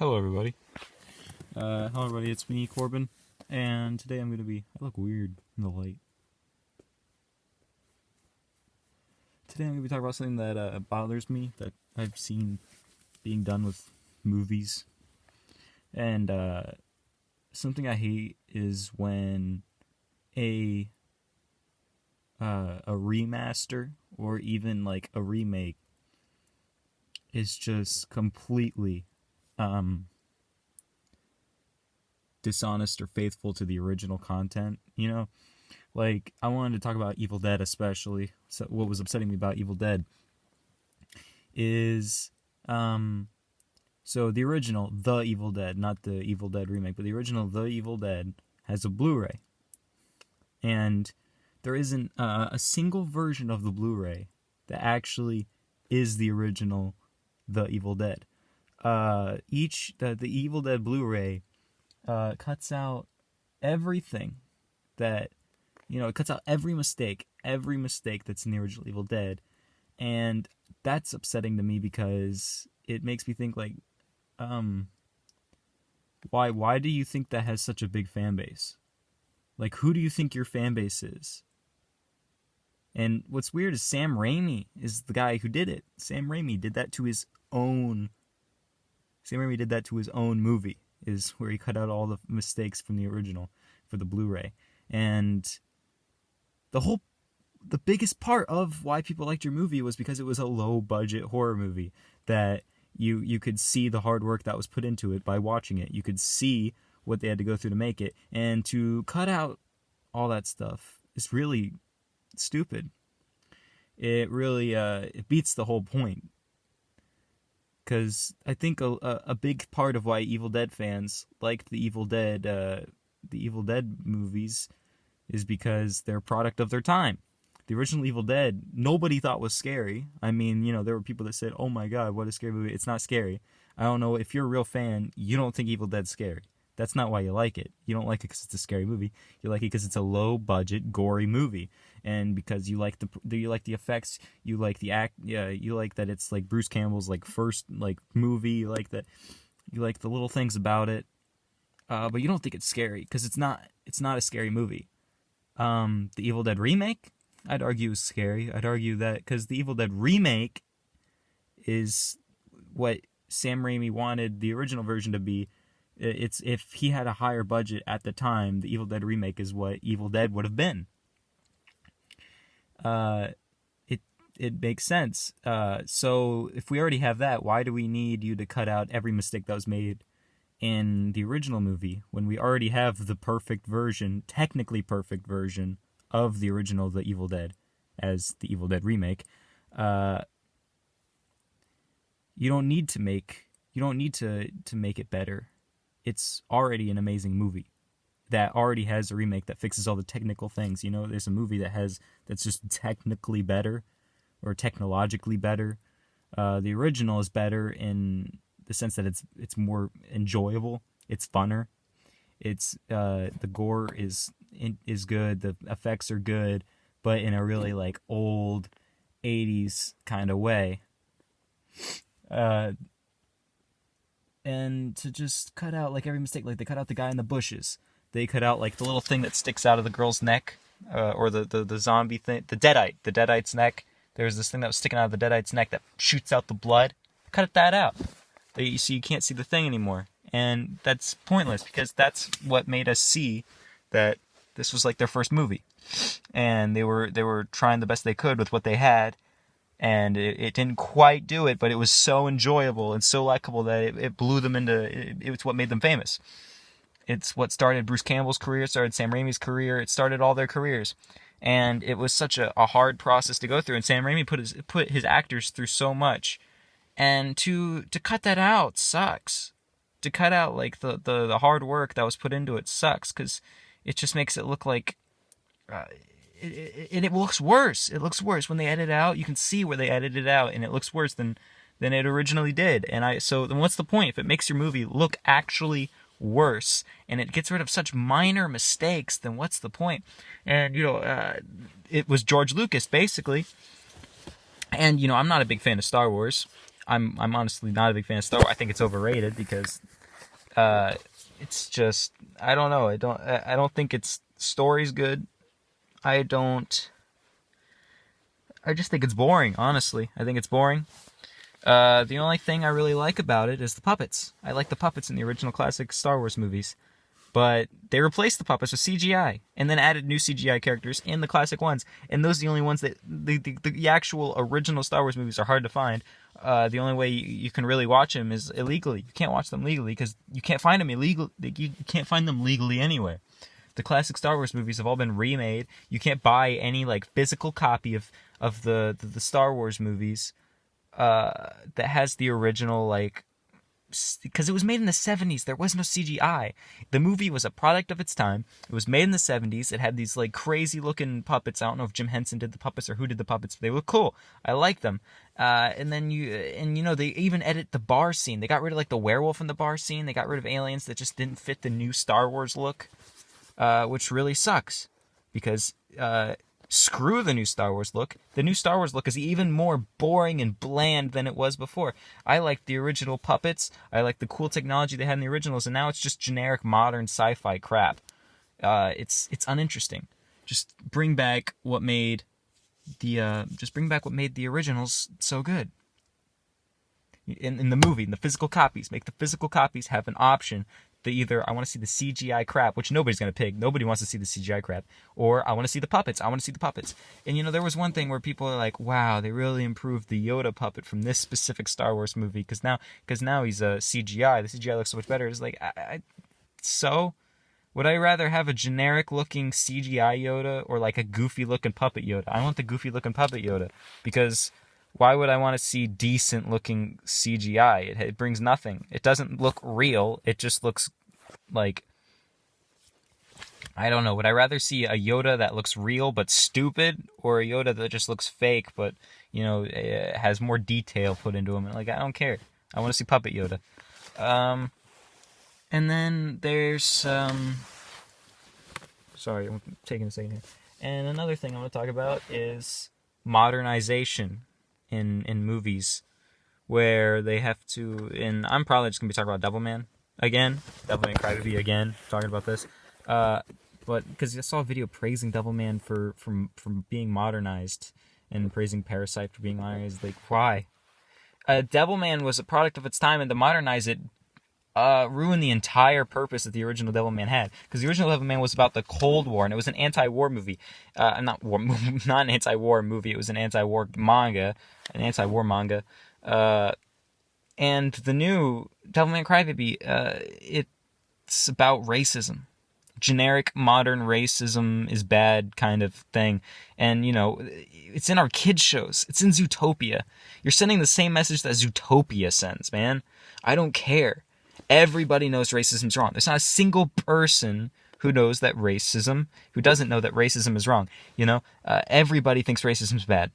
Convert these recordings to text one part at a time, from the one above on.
Hello everybody. It's me, Corbin, and today I look weird in the light. Today I'm going to be talking about something that bothers me, that I've seen being done with movies, and something I hate is when a remaster, or even like a remake, is just completely dishonest or faithful to the original content. Like, I wanted to talk about Evil Dead especially. So what was upsetting me about Evil Dead is so the original The Evil Dead, not the Evil Dead remake, but the original The Evil Dead has a Blu-ray, and there isn't a single version of the Blu-ray that actually is the original The Evil Dead. The Evil Dead Blu-ray cuts out everything that, it cuts out every mistake that's in the original Evil Dead, and that's upsetting to me because it makes me think, like, why do you think that has such a big fan base? Like, who do you think your fan base is? And what's weird is Sam Raimi is the guy who did it. Sam Raimi did that to his own movie, is where he cut out all the mistakes from the original for the Blu-ray. And the biggest part of why people liked your movie was because it was a low-budget horror movie, that you could see the hard work that was put into it by watching it. You could see what they had to go through to make it. And to cut out all that stuff is really stupid. It really it beats the whole point. Because I think a big part of why Evil Dead fans liked the Evil Dead movies is because they're a product of their time. The original Evil Dead, nobody thought was scary. I mean, there were people that said, "Oh my God, what a scary movie!" It's not scary. I don't know, if you're a real fan, you don't think Evil Dead's scary. That's not why you like it. You don't like it because it's a scary movie. You like it because it's a low-budget, gory movie, and because you like the effects. You like the act. Yeah, you like that it's like Bruce Campbell's first movie. You like that. You like the little things about it, but you don't think it's scary because it's not. It's not a scary movie. The Evil Dead remake, I'd argue, is scary. I'd argue that because the Evil Dead remake is what Sam Raimi wanted the original version to be. It's, if he had a higher budget at the time, the Evil Dead remake is what Evil Dead would have been. It makes sense. So if we already have that, why do we need you to cut out every mistake that was made in the original movie when we already have the perfect version, technically perfect version of the original The Evil Dead as the Evil Dead remake? You don't need to make it better. It's already an amazing movie that already has a remake that fixes all the technical things. There's a movie that's just technically better, or technologically better. The original is better in the sense that it's more enjoyable. It's funner. It's the gore is good. The effects are good, but in a really old 80s kind of way. And to just cut out every mistake, they cut out the guy in the bushes. They cut out the little thing that sticks out of the girl's neck, or the zombie thing, the Deadite's neck. There's this thing that was sticking out of the Deadite's neck that shoots out the blood. Cut that out. So you can't see the thing anymore, and that's pointless because that's what made us see that this was their first movie, and they were trying the best they could with what they had. And it didn't quite do it, but it was so enjoyable and so likable that it blew them into... It's what made them famous. It's what started Bruce Campbell's career, started Sam Raimi's career, it started all their careers. And it was such a hard process to go through, and Sam Raimi put his actors through so much. And to cut that out sucks. To cut out the hard work that was put into it sucks, because it just makes it look like... It looks worse. It looks worse when they edit it out. You can see where they edited it out, and it looks worse than it originally did. So then what's the point? If it makes your movie look actually worse, and it gets rid of such minor mistakes, then what's the point? And it was George Lucas basically. And I'm not a big fan of Star Wars. I'm honestly not a big fan of Star Wars. I think it's overrated because uh, it's just I don't know. I don't think its story's good. I don't. I just think it's boring. Honestly, I think it's boring. The only thing I really like about it is the puppets. I like the puppets in the original classic Star Wars movies. But they replaced the puppets with CGI and then added new CGI characters in the classic ones. And those are the only ones that the actual original Star Wars movies are hard to find. The only way you can really watch them is illegally. You can't watch them legally because you can't find them illegal. You can't find them legally anywhere. The classic Star Wars movies have all been remade. You can't buy any like physical copy of the Star Wars movies that has the original like, because it was made in the 70s. There was no CGI. The movie was a product of its time. It was made in the 70s. It had these like crazy looking puppets. I don't know if Jim Henson did the puppets or who did the puppets, but they look cool. I like them. And then they even edit the bar scene. They got rid of like the werewolf in the bar scene. They got rid of aliens that just didn't fit the new Star Wars look, which really sucks because screw the new Star Wars look. The new Star Wars look is even more boring and bland than it was before. I like the original puppets. I like the cool technology they had in the originals, and now it's just generic modern sci-fi crap. It's uninteresting. Just bring back what made the originals so good. In the movie, in the physical copies, make the physical copies have an option. Either I want to see the CGI crap, which nobody's going to pick. Nobody wants to see the CGI crap. Or I want to see the puppets. I want to see the puppets. And, there was one thing where people are like, wow, they really improved the Yoda puppet from this specific Star Wars movie because now he's a CGI. The CGI looks so much better. It's like, so? Would I rather have a generic-looking CGI Yoda or like a goofy-looking puppet Yoda? I want the goofy-looking puppet Yoda because why would I want to see decent-looking CGI? It brings nothing. It doesn't look real. It just looks like, I don't know. Would I rather see a Yoda that looks real but stupid, or a Yoda that just looks fake but, has more detail put into him? Like, I don't care. I want to see puppet Yoda. And then there's sorry, I'm taking a second here. And another thing I want to talk about is modernization in movies, where they have to, and I'm probably just going to be talking about Devilman again, Devilman Crybaby again, talking about this, but because I saw a video praising Devilman from being modernized, and praising Parasite for being modernized. Like, why? Devilman was a product of its time, and to modernize it ruined the entire purpose that the original Devilman had. Because the original Devilman was about the Cold War, and it was an anti-war movie. Not an anti-war movie. It was an anti-war manga, and the new Devilman Crybaby, it's about racism. Generic modern racism is bad kind of thing. And, it's in our kids' shows. It's in Zootopia. You're sending the same message that Zootopia sends, man. I don't care. Everybody knows racism's wrong. There's not a single person who knows that who doesn't know that racism is wrong. Everybody thinks racism's bad.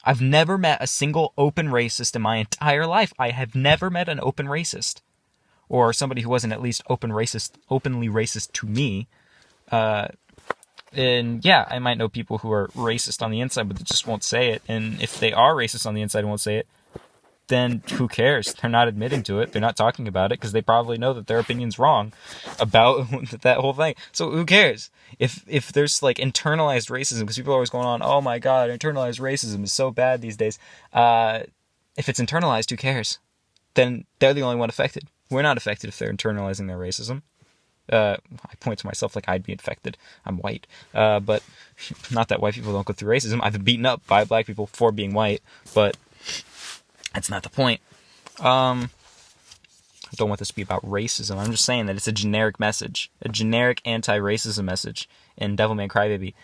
I've never met a single open racist in my entire life. I have never met an open racist. Or somebody who wasn't at least openly racist to me. And yeah, I might know people who are racist on the inside, but they just won't say it. And if they are racist on the inside and won't say it, then who cares? They're not admitting to it. They're not talking about it because they probably know that their opinion's wrong about that whole thing. So who cares? If there's like internalized racism, because people are always going on, oh my god, internalized racism is so bad these days. If it's internalized, who cares? Then they're the only one affected. We're not affected if they're internalizing their racism. I point to myself like I'd be infected. I'm white. But not that white people don't go through racism. I've been beaten up by black people for being white, but that's not the point. I don't want this to be about racism. I'm just saying that it's a generic message, a generic anti-racism message in Devilman Crybaby,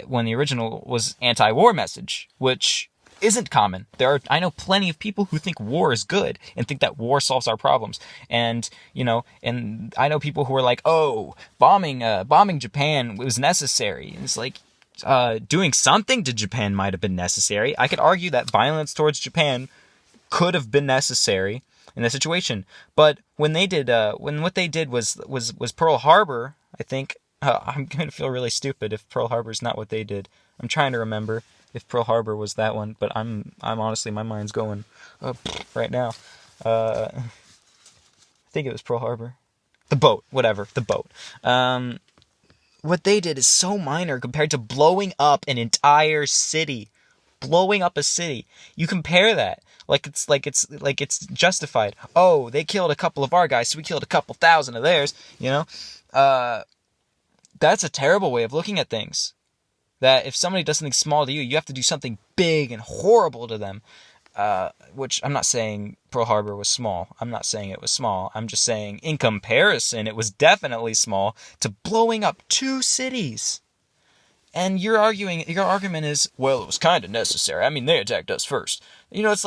when the original was anti-war message, which isn't common. I know plenty of people who think war is good and think that war solves our problems. And, and I know people who are like, oh, bombing Japan was necessary. And it's like, doing something to Japan might have been necessary. I could argue that violence towards Japan could have been necessary in that situation. But when they did, when what they did was Pearl Harbor, I think, I'm going to feel really stupid if Pearl Harbor is not what they did. I'm trying to remember. if Pearl Harbor was that one, but I'm honestly, my mind's going right now. I think it was Pearl Harbor. The boat, whatever, the boat. What they did is so minor compared to blowing up an entire city. Blowing up a city. You compare that. Like it's justified. Oh, they killed a couple of our guys, so we killed a couple thousand of theirs, you know? That's a terrible way of looking at things. That if somebody does something small to you, you have to do something big and horrible to them. Which I'm not saying Pearl Harbor was small. I'm not saying it was small. I'm just saying in comparison, it was definitely small to blowing up 2 cities. And your argument is, well, it was kind of necessary. I mean, they attacked us first. You know, that's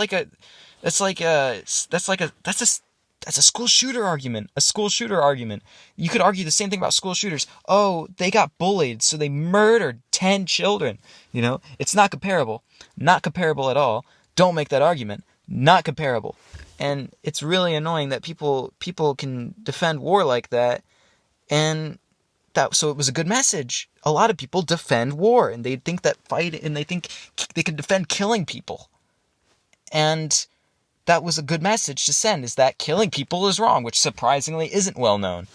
a school shooter argument. A school shooter argument. You could argue the same thing about school shooters. Oh, they got bullied, so they murdered 10 children. You know, it's not comparable. Not comparable at all. Don't make that argument. Not comparable. And it's really annoying that people can defend war like that, and so it was a good message. A lot of people defend war, and they think that they think they can defend killing people. And that was a good message to send, is that killing people is wrong, which surprisingly isn't well known.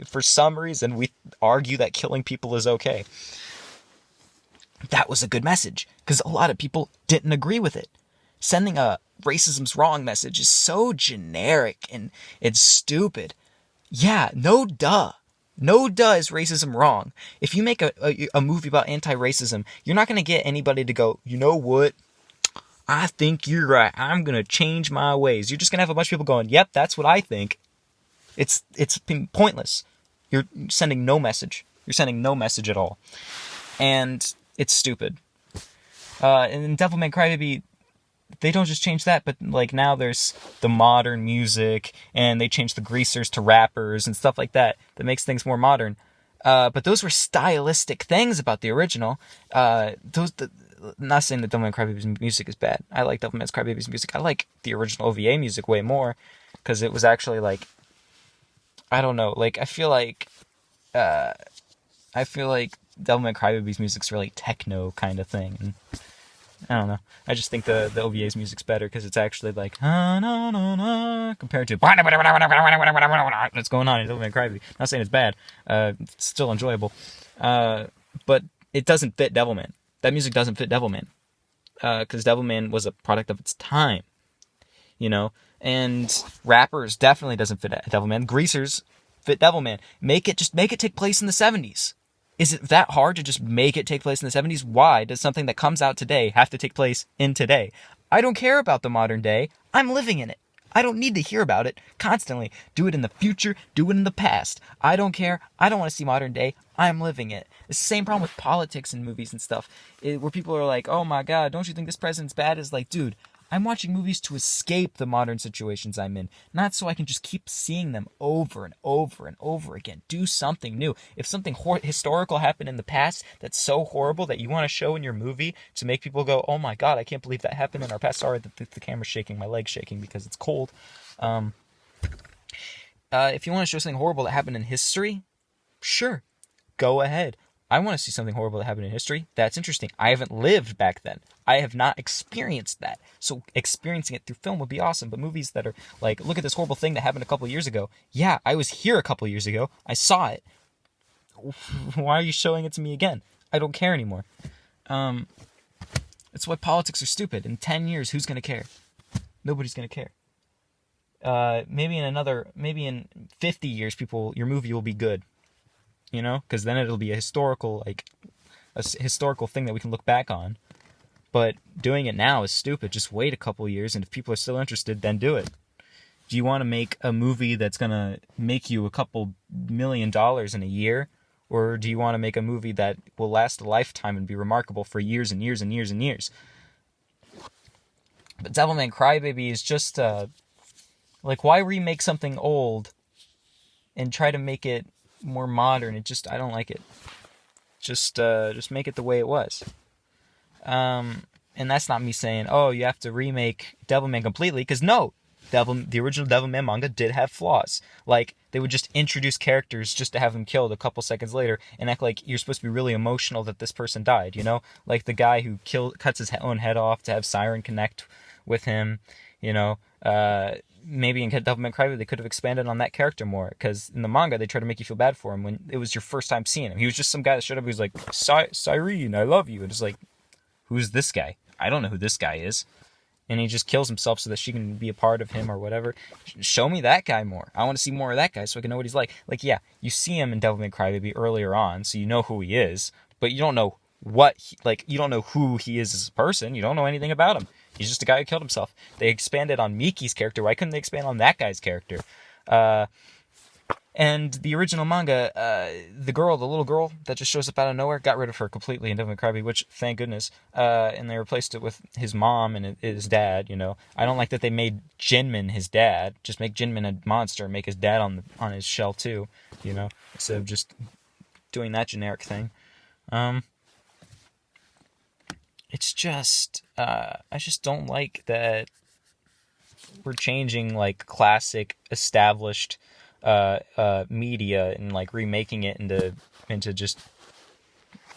For some reason, we argue that killing people is okay. That was a good message, because a lot of people didn't agree with it. Sending a racism's wrong message is so generic and it's stupid. Yeah, no duh. No duh is racism wrong. If you make a movie about anti-racism, you're not going to get anybody to go, you know what? I think you're right. I'm going to change my ways. You're just going to have a bunch of people going, yep, that's what I think. It's pointless. You're sending no message. You're sending no message at all. And it's stupid. And in Devilman Crybaby, they don't just change that, but like now there's the modern music, and they change the greasers to rappers and stuff like that makes things more modern. But those were stylistic things about the original. Not saying that Devilman Crybaby's music is bad. I like Devilman Crybaby's music. I like the original OVA music way more, because it was actually like, I don't know, like I feel like Devilman Crybaby's music's really techno kind of thing, and I don't know. I just think the OVA's music's better because it's actually like compared to what's going on in Devilman Crybaby. Not saying it's bad. It's still enjoyable. But it doesn't fit Devilman. That music doesn't fit Devilman. Because Devilman was a product of its time. You know? And rappers definitely doesn't fit Devilman. Greasers fit Devilman. Make it take place in the 70s. Is it that hard to just make it take place in the 70s? Why does something that comes out today have to take place in today? I don't care about the modern day. I'm living in it. I don't need to hear about it constantly. Do it in the future. Do it in the past. I don't care. I don't want to see modern day. I'm living it. It's the same problem with politics and movies and stuff. Where people are like, oh my God, don't you think this president's bad? It's like, dude, I'm watching movies to escape the modern situations I'm in, not so I can just keep seeing them over and over and over again. Do something new. If something historical happened in the past that's so horrible that you want to show in your movie to make people go, oh my God, I can't believe that happened in our past. Sorry, the camera's shaking, my leg's shaking because it's cold. If you want to show something horrible that happened in history, sure, go ahead. I want to see something horrible that happened in history. That's interesting. I haven't lived back then. I have not experienced that. So experiencing it through film would be awesome. But movies that are like, look at this horrible thing that happened a couple years ago. Yeah, I was here a couple years ago. I saw it. Why are you showing it to me again? I don't care anymore. That's why politics are stupid. In 10 years, who's going to care? Nobody's going to care. Maybe in 50 years, your movie will be good. You know, because then it'll be a historical thing that we can look back on. But doing it now is stupid. Just wait a couple years, and if people are still interested, then do it. Do you want to make a movie that's going to make you a couple $1 million in a year? Or do you want to make a movie that will last a lifetime and be remarkable for years and years and years and years? But Devilman Crybaby is just, like, why remake something old and try to make it more modern? I don't like it. Just make it the way it was. And that's not me saying, oh, you have to remake Devilman completely, because no, the original Devilman manga did have flaws. Like, they would just introduce characters just to have them killed a couple seconds later and act like you're supposed to be really emotional that this person died, you know? Like the guy who cuts his own head off to have Siren connect with him, you know? Maybe in Devilman Crybaby they could have expanded on that character more, because in the manga they try to make you feel bad for him when it was your first time seeing him. He was just some guy that showed up, he was like, Cyrene, I love you. And it's like, who's this guy? I don't know who this guy is. And he just kills himself so that she can be a part of him or whatever. Show me that guy more. I want to see more of that guy so I can know what he's like. Like, yeah, you see him in Devilman Crybaby earlier on, so you know who he is, but you don't know you don't know who he is as a person. You don't know anything about him. He's just a guy who killed himself. They expanded on Miki's character. Why couldn't they expand on that guy's character? And the original manga, the little girl that just shows up out of nowhere, got rid of her completely in Devil May Cry, which, thank goodness. And they replaced it with his mom and his dad, you know. I don't like that they made Jinmin his dad. Just make Jinmin a monster and make his dad on his shell too, you know, instead of just doing that generic thing. It's just, I just don't like that we're changing, like, classic, established media and, like, remaking it into just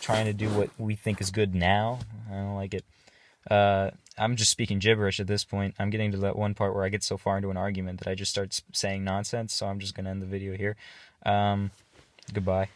trying to do what we think is good now. I don't like it. I'm just speaking gibberish at this point. I'm getting to that one part where I get so far into an argument that I just start saying nonsense, so I'm just going to end the video here. Goodbye.